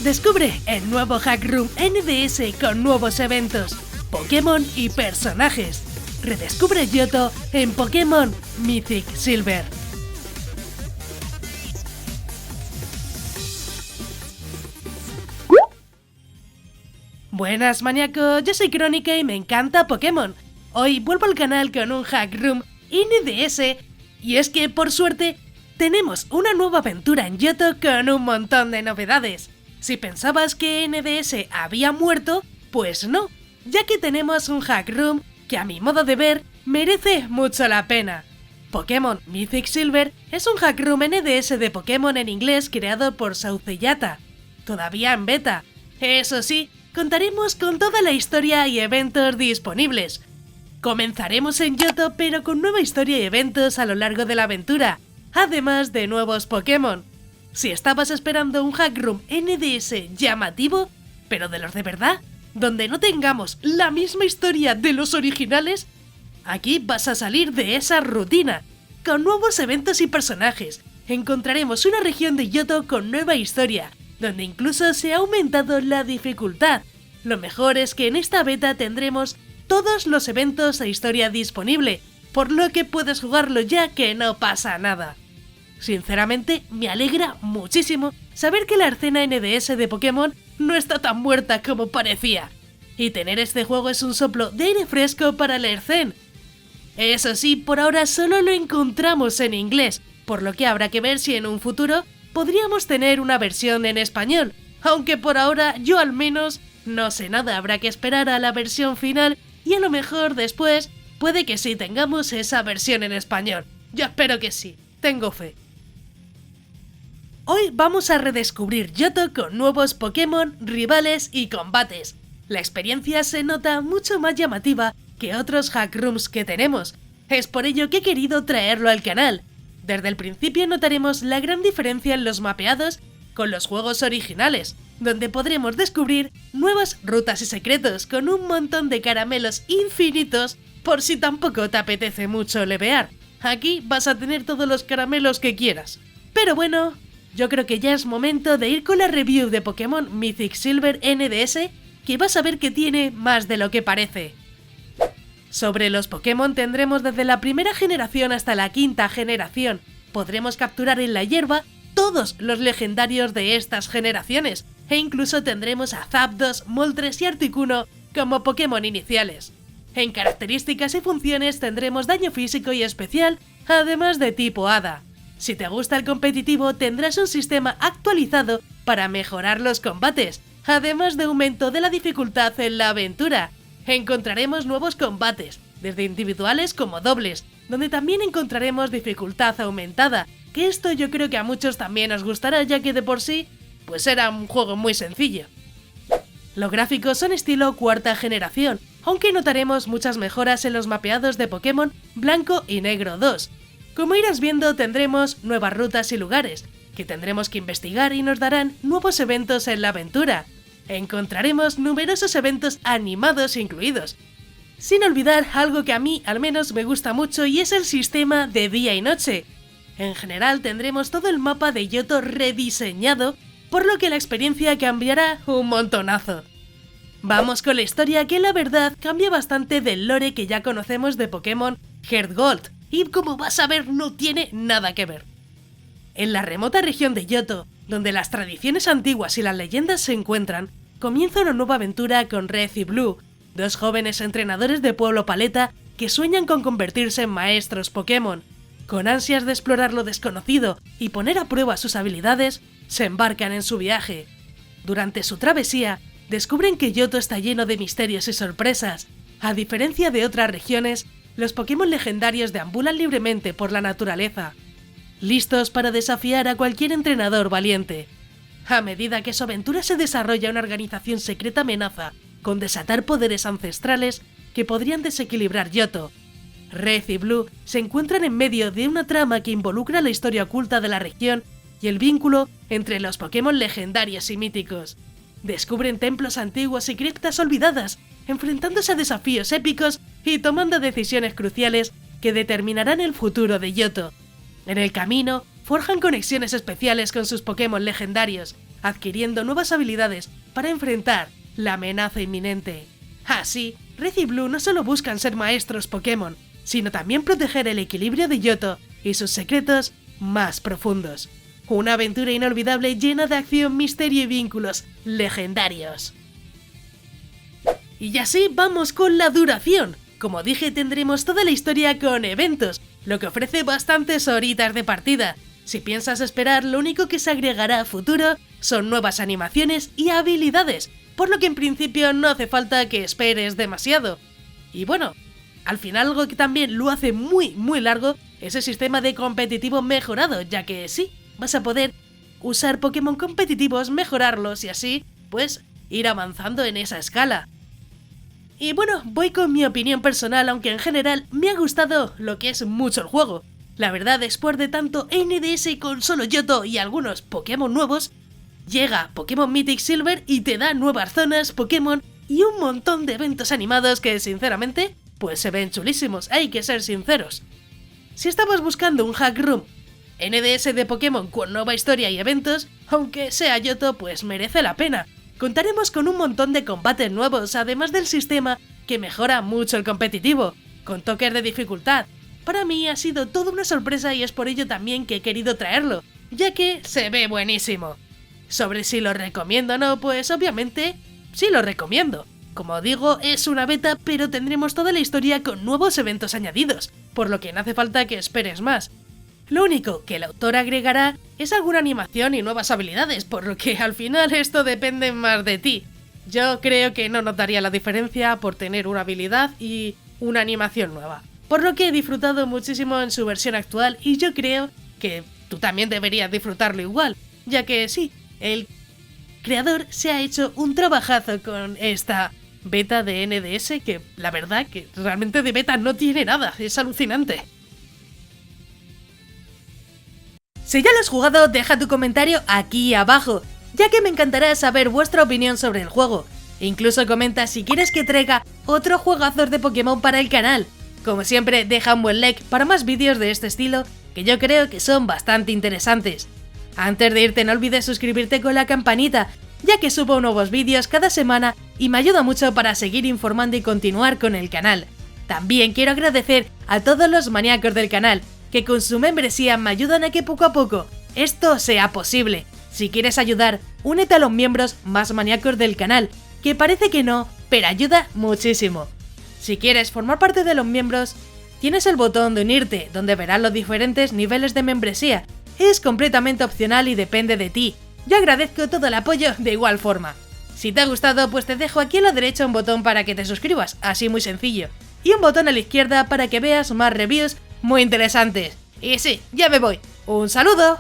Descubre el nuevo Hack Room NDS con nuevos eventos, Pokémon y personajes. Redescubre Johto en Pokémon Mythic Silver. Buenas maníacos, yo soy Crónica y me encanta Pokémon. Hoy vuelvo al canal con un Hack Room NDS y es que por suerte tenemos una nueva aventura en Johto con un montón de novedades. Si pensabas que NDS había muerto, pues no, ya que tenemos un Hack Room que a mi modo de ver merece mucho la pena. Pokémon Mythic Silver es un Hack Room NDS de Pokémon en inglés creado por Sauceyata, todavía en beta. Eso sí, contaremos con toda la historia y eventos disponibles. Comenzaremos en Johto pero con nueva historia y eventos a lo largo de la aventura, además de nuevos Pokémon. Si estabas esperando un Hack Room NDS llamativo, pero de los de verdad, donde no tengamos la misma historia de los originales, aquí vas a salir de esa rutina. Con nuevos eventos y personajes, encontraremos una región de Johto con nueva historia, donde incluso se ha aumentado la dificultad. Lo mejor es que en esta beta tendremos todos los eventos e historia disponible, por lo que puedes jugarlo ya que no pasa nada. Sinceramente, me alegra muchísimo saber que la escena NDS de Pokémon no está tan muerta como parecía. Y tener este juego es un soplo de aire fresco para la escena. Eso sí, por ahora solo lo encontramos en inglés, por lo que habrá que ver si en un futuro podríamos tener una versión en español. Aunque por ahora yo al menos no sé nada, habrá que esperar a la versión final y a lo mejor después puede que sí tengamos esa versión en español. Yo espero que sí, tengo fe. Hoy vamos a redescubrir Johto con nuevos Pokémon, rivales y combates. La experiencia se nota mucho más llamativa que otros Hack Rooms que tenemos. Es por ello que he querido traerlo al canal. Desde el principio notaremos la gran diferencia en los mapeados con los juegos originales, donde podremos descubrir nuevas rutas y secretos con un montón de caramelos infinitos por si tampoco te apetece mucho levear. Aquí vas a tener todos los caramelos que quieras. Pero bueno, yo creo que ya es momento de ir con la review de Pokémon Mythic Silver NDS, que vas a ver que tiene más de lo que parece. Sobre los Pokémon tendremos desde la primera generación hasta la quinta generación. Podremos capturar en la hierba todos los legendarios de estas generaciones, e incluso tendremos a Zapdos, Moltres y Articuno como Pokémon iniciales. En características y funciones tendremos daño físico y especial, además de tipo Hada. Si te gusta el competitivo, tendrás un sistema actualizado para mejorar los combates, además de aumento de la dificultad en la aventura. Encontraremos nuevos combates, desde individuales como dobles, donde también encontraremos dificultad aumentada, que esto yo creo que a muchos también os gustará, ya que de por sí, pues era un juego muy sencillo. Los gráficos son estilo cuarta generación, aunque notaremos muchas mejoras en los mapeados de Pokémon Blanco y Negro 2. Como irás viendo, tendremos nuevas rutas y lugares, que tendremos que investigar y nos darán nuevos eventos en la aventura. Encontraremos numerosos eventos animados incluidos. Sin olvidar algo que a mí al menos me gusta mucho y es el sistema de día y noche. En general tendremos todo el mapa de Johto rediseñado, por lo que la experiencia cambiará un montonazo. Vamos con la historia, que la verdad cambia bastante del lore que ya conocemos de Pokémon Heart Gold, y como vas a ver no tiene nada que ver. En la remota región de Johto, donde las tradiciones antiguas y las leyendas se encuentran, comienza una nueva aventura con Red y Blue, dos jóvenes entrenadores de Pueblo Paleta que sueñan con convertirse en maestros Pokémon. Con ansias de explorar lo desconocido y poner a prueba sus habilidades, se embarcan en su viaje. Durante su travesía, descubren que Johto está lleno de misterios y sorpresas. A diferencia de otras regiones, los Pokémon legendarios deambulan libremente por la naturaleza, listos para desafiar a cualquier entrenador valiente. A medida que su aventura se desarrolla, una organización secreta amenaza con desatar poderes ancestrales que podrían desequilibrar Johto. Red y Blue se encuentran en medio de una trama que involucra la historia oculta de la región y el vínculo entre los Pokémon legendarios y míticos. Descubren templos antiguos y criptas olvidadas, enfrentándose a desafíos épicos y tomando decisiones cruciales que determinarán el futuro de Johto. En el camino, forjan conexiones especiales con sus Pokémon legendarios, adquiriendo nuevas habilidades para enfrentar la amenaza inminente. Así, Red y Blue no solo buscan ser maestros Pokémon, sino también proteger el equilibrio de Johto y sus secretos más profundos. Una aventura inolvidable llena de acción, misterio y vínculos legendarios. Y así vamos con la duración. Como dije, tendremos toda la historia con eventos, lo que ofrece bastantes horitas de partida. Si piensas esperar, lo único que se agregará a futuro son nuevas animaciones y habilidades, por lo que en principio no hace falta que esperes demasiado. Y bueno, al final algo que también lo hace muy largo es el sistema de competitivo mejorado, ya que sí, vas a poder usar Pokémon competitivos, mejorarlos y así, pues, ir avanzando en esa escala. Y bueno, voy con mi opinión personal, aunque en general me ha gustado lo que es mucho el juego. La verdad, después de tanto NDS con solo Johto y algunos Pokémon nuevos, llega Pokémon Mythic Silver y te da nuevas zonas, Pokémon y un montón de eventos animados que sinceramente, pues se ven chulísimos, hay que ser sinceros. Si estabas buscando un hack room NDS de Pokémon con nueva historia y eventos, aunque sea Johto, pues merece la pena. Contaremos con un montón de combates nuevos, además del sistema que mejora mucho el competitivo, con toques de dificultad. Para mí ha sido toda una sorpresa y es por ello también que he querido traerlo, ya que se ve buenísimo. Sobre si lo recomiendo o no, pues obviamente sí lo recomiendo. Como digo, es una beta, pero tendremos toda la historia con nuevos eventos añadidos, por lo que no hace falta que esperes más. Lo único que el autor agregará es alguna animación y nuevas habilidades, por lo que al final esto depende más de ti. Yo creo que no notaría la diferencia por tener una habilidad y una animación nueva, por lo que he disfrutado muchísimo en su versión actual y yo creo que tú también deberías disfrutarlo igual, ya que sí, el creador se ha hecho un trabajazo con esta beta de NDS que la verdad que realmente de beta no tiene nada, es alucinante. Si ya lo has jugado, deja tu comentario aquí abajo, ya que me encantará saber vuestra opinión sobre el juego. Incluso comenta si quieres que traiga otro juegazos de Pokémon para el canal. Como siempre, deja un buen like para más vídeos de este estilo, que yo creo que son bastante interesantes. Antes de irte, no olvides suscribirte con la campanita, ya que subo nuevos vídeos cada semana y me ayuda mucho para seguir informando y continuar con el canal. También quiero agradecer a todos los maníacos del canal, que con su membresía me ayudan a que poco a poco esto sea posible. Si quieres ayudar, únete a los miembros más maníacos del canal, que parece que no, pero ayuda muchísimo. Si quieres formar parte de los miembros, tienes el botón de unirte, donde verás los diferentes niveles de membresía. Es completamente opcional y depende de ti. Yo agradezco todo el apoyo de igual forma. Si te ha gustado, pues te dejo aquí a la derecha un botón para que te suscribas, así muy sencillo. Y un botón a la izquierda para que veas más reviews muy interesantes. Y sí, ya me voy. ¡Un saludo!